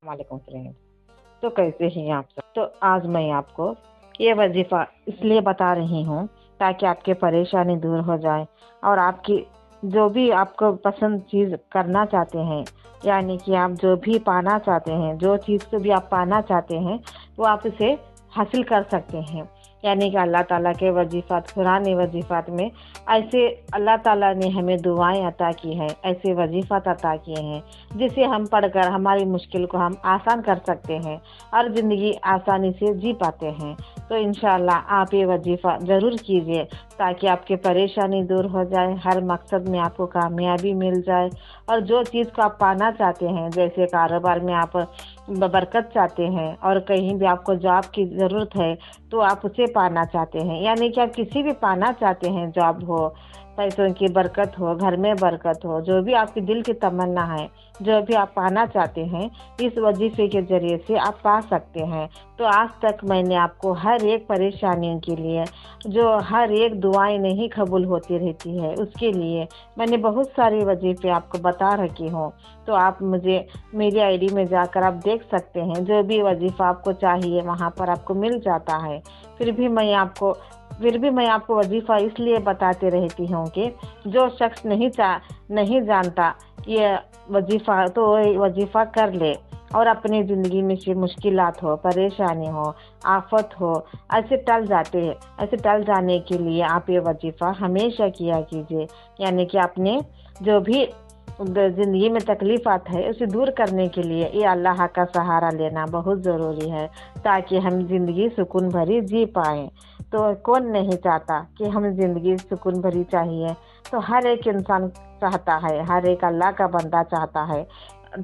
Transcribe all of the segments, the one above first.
वालेकुम फ्रेंड। तो कैसे हैं आप सब? तो आज मैं आपको ये वजीफा इसलिए बता रही हूँ ताकि आपकी परेशानी दूर हो जाए और आपकी जो भी आपको पसंद चीज़ करना चाहते हैं, यानी कि आप जो भी पाना चाहते हैं, जो चीज़ को भी आप पाना चाहते हैं वो आप इसे हासिल कर सकते हैं। यानी कि अल्लाह ताला के वजीफ़ात, कुरान वजीफ़ात में ऐसे अल्लाह ताला ने हमें दुआएं अता की हैं, ऐसे वजीफ़ात अता किए हैं जिसे हम पढ़कर हमारी मुश्किल को हम आसान कर सकते हैं और ज़िंदगी आसानी से जी पाते हैं। तो इंशाअल्लाह आप ये वजीफ़ा ज़रूर कीजिए ताकि आपकी परेशानी दूर हो जाए, हर मकसद में आपको कामयाबी मिल जाए और जो चीज़ को आप पाना चाहते हैं, जैसे कारोबार में आप बरकत चाहते हैं और कहीं भी आपको जॉब की ज़रूरत है तो आप उसे पाना चाहते हैं, यानी कि आप किसी भी पाना चाहते हैं, जॉब हो, पैसों की बरकत हो, घर में बरकत हो, जो भी आपके दिल की तमन्ना है, जो भी आप पाना चाहते हैं, इस वजीफे के ज़रिए से आप पा सकते हैं। तो आज तक मैंने आपको हर एक परेशानियों के लिए, जो हर एक दुआएं नहीं कबूल होती रहती है, उसके लिए मैंने बहुत सारे वजीफे आपको बता रखी हूँ। तो आप मुझे मेरी आईडी में जाकर आप देख सकते हैं, जो भी वजीफ़ा आपको चाहिए वहाँ पर आपको मिल जाता है। फिर भी मैं आपको वजीफ़ा इसलिए बताते रहती हूँ कि जो शख्स नहीं जानता ये वजीफ़ा, तो वजीफ़ा कर ले और अपनी ज़िंदगी में से मुश्किलात हो, परेशानी हो, आफत हो, ऐसे टल जाने के लिए आप ये वजीफ़ा हमेशा किया कीजिए। यानी कि आपने जो भी ज़िंदगी में तकलीफ़ात है उसे दूर करने के लिए ये अल्लाह का सहारा लेना बहुत ज़रूरी है ताकि हम ज़िंदगी सुकून भरी जी पाएँ। तो कौन नहीं चाहता कि हम ज़िंदगी सुकून भरी चाहिए? तो हर एक इंसान चाहता है, हर एक अल्लाह का बंदा चाहता है।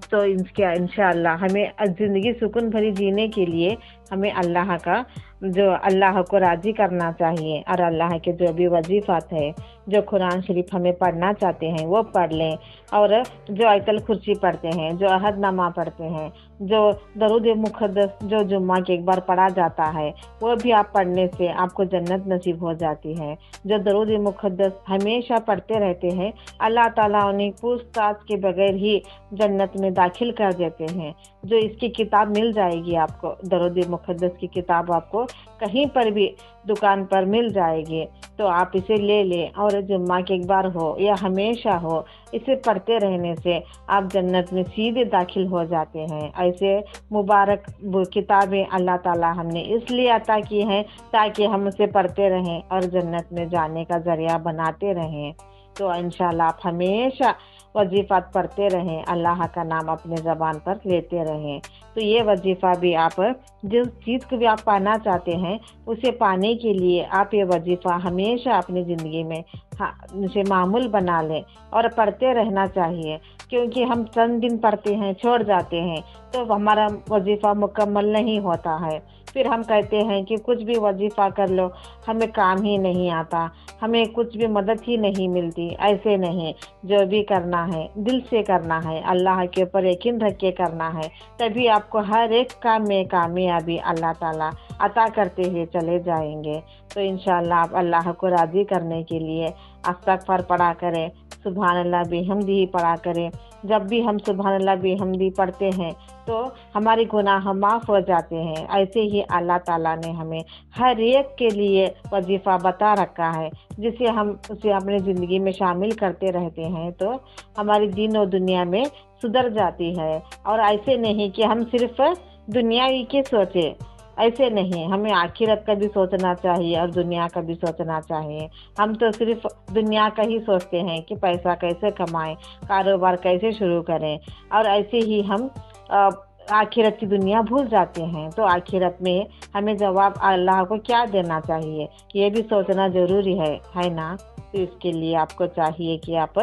तो इंशाअल्लाह हमें ज़िंदगी सुकून भरी जीने के लिए हमें अल्लाह को राज़ी करना चाहिए और अल्लाह के जो भी वजीफ़ात है, जो कुरान शरीफ हमें पढ़ना चाहते हैं वो पढ़ लें और जो आयतल कुर्सी पढ़ते हैं, जो अहदनामा पढ़ते हैं, जो दरूद मुक़द्दस जो जुम्मा के एक बार पढ़ा जाता है वो भी आप पढ़ने से आपको जन्नत नसीब हो जाती है। जो दरूद मुक़द्दस हमेशा पढ़ते रहते हैं, अल्लाह ताला उन्हें पूछताछ के बगैर ही जन्नत में दाखिल कर देते हैं। जो इसकी किताब मिल जाएगी आपको, दरूद मुक़द्दस की किताब आपको कहीं पर भी दुकान पर मिल जाएगी, तो आप इसे ले लें और जुम्मा के एक बार हो या हमेशा हो, इसे पढ़ते रहने से आप जन्नत में सीधे दाखिल हो जाते हैं। ऐसे मुबारक किताबें अल्लाह ताला हमने इसलिए अता की हैं ताकि हम उसे पढ़ते रहें और जन्नत में जाने का ज़रिया बनाते रहें। तो इंशाअल्लाह आप हमेशा वजीफ़ात पढ़ते रहें, अल्लाह का नाम अपने ज़बान पर लेते रहें। तो ये वजीफ़ा भी आप जिस चीज़ को भी आप पाना चाहते हैं उसे पाने के लिए आप ये वजीफ़ा हमेशा अपनी ज़िंदगी में उसे मामूल बना लें और पढ़ते रहना चाहिए, क्योंकि हम चंद दिन पढ़ते हैं छोड़ जाते हैं तो हमारा वजीफ़ा मुकम्मल नहीं होता है। फिर हम कहते हैं कि कुछ भी वजीफ़ा कर लो, हमें काम ही नहीं आता, हमें कुछ भी मदद ही नहीं मिलती। ऐसे नहीं, जो भी करना है दिल से करना है, अल्लाह के ऊपर यकीन रख के करना है, तभी आपको हर एक काम में कामयाबी अल्लाह ताला अता करते हुए चले जाएंगे। तो इंशाअल्लाह आप अल्लाह को राज़ी करने के लिए अस्तगफार पढ़ा करें, सुभान अल्लाह बिहम्दिही पढ़ा करें। जब भी हम सुभान अल्लाह बिहम्दी पढ़ते हैं तो हमारे गुनाह माफ़ हो जाते हैं। ऐसे ही अल्लाह ताला ने हमें हर एक के लिए वजीफ़ा बता रखा है, जिसे हम उसे अपनी ज़िंदगी में शामिल करते रहते हैं तो हमारी दीन और दुनिया में सुधर जाती है। और ऐसे नहीं कि हम सिर्फ दुनियावी की सोचें, ऐसे नहीं, हमें आखिरत का भी सोचना चाहिए और दुनिया का भी सोचना चाहिए। हम तो सिर्फ दुनिया का ही सोचते हैं कि पैसा कैसे कमाएं, कारोबार कैसे शुरू करें, और ऐसे ही हम आखिरत की दुनिया भूल जाते हैं। तो आखिरत में हमें जवाब अल्लाह को क्या देना चाहिए ये भी सोचना ज़रूरी है ना। तो इसके लिए आपको चाहिए कि आप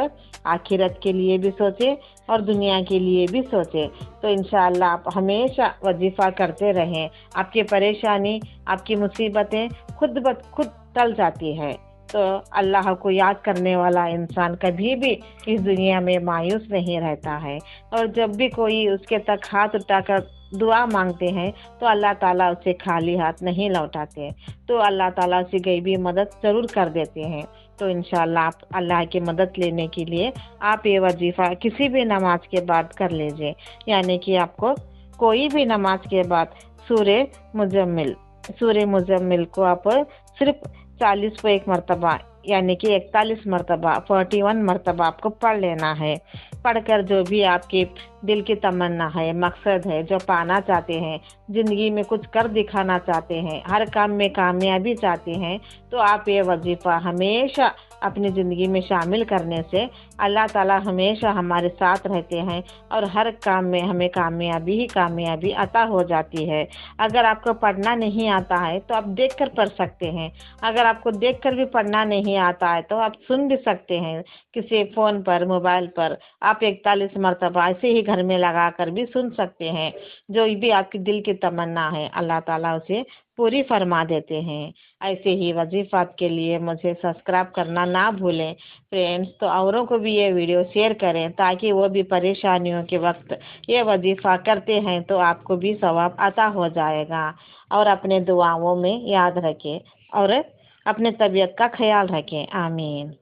आखिरत के लिए भी सोचें और दुनिया के लिए भी सोचें। तो इंशाअल्लाह आप हमेशा वजीफ़ा करते रहें, आपकी परेशानी, आपकी मुसीबतें खुद ब खुद टल जाती है। तो अल्लाह को याद करने वाला इंसान कभी भी इस दुनिया में मायूस नहीं रहता है। और जब भी कोई उसके तक हाथ उठाकर दुआ मांगते हैं तो अल्लाह ताला उसे खाली हाथ नहीं लौटाते, तो अल्लाह ताला उसे गैबी मदद ज़रूर कर देते हैं। तो इंशाअल्लाह आप अल्लाह की मदद लेने के लिए आप ये वजीफ़ा किसी भी नमाज के बाद कर लीजिए। यानी कि आपको कोई भी नमाज के बाद सूर्य मुजम्मिल सूर्य मुजम्मिल को आप सिर्फ 40 को एक मरतबा यानी कि 41 मरतबा 41 मरतबा आपको पढ़ लेना है। पढ़कर जो भी आपके दिल की तमन्ना है, मकसद है, जो पाना चाहते हैं, जिंदगी में कुछ कर दिखाना चाहते हैं, हर काम में कामयाबी चाहते हैं, तो आप ये वजीफा हमेशा अपनी ज़िंदगी में शामिल करने से अल्लाह ताला हमेशा हमारे साथ रहते हैं और हर काम में हमें कामयाबी ही कामयाबी अता हो जाती है। अगर आपको पढ़ना नहीं आता है तो आप देखकर पढ़ सकते हैं। अगर आपको देखकर भी पढ़ना नहीं आता है तो आप सुन भी सकते हैं किसी फ़ोन पर, मोबाइल पर। आप 41 मरतबा ऐसे ही घर में लगा कर भी सुन सकते हैं। जो भी आपकी दिल की तमन्ना है अल्लाह ताला उसे पूरी फरमा देते हैं। ऐसे ही वजीफात के लिए मुझे सब्सक्राइब करना ना भूलें फ्रेंड्स। तो औरों को भी ये वीडियो शेयर करें ताकि वो भी परेशानियों के वक्त ये वजीफा करते हैं तो आपको भी सवाब अता हो जाएगा। और अपने दुआओं में याद रखें और अपने तबीयत का ख्याल रखें। आमीन।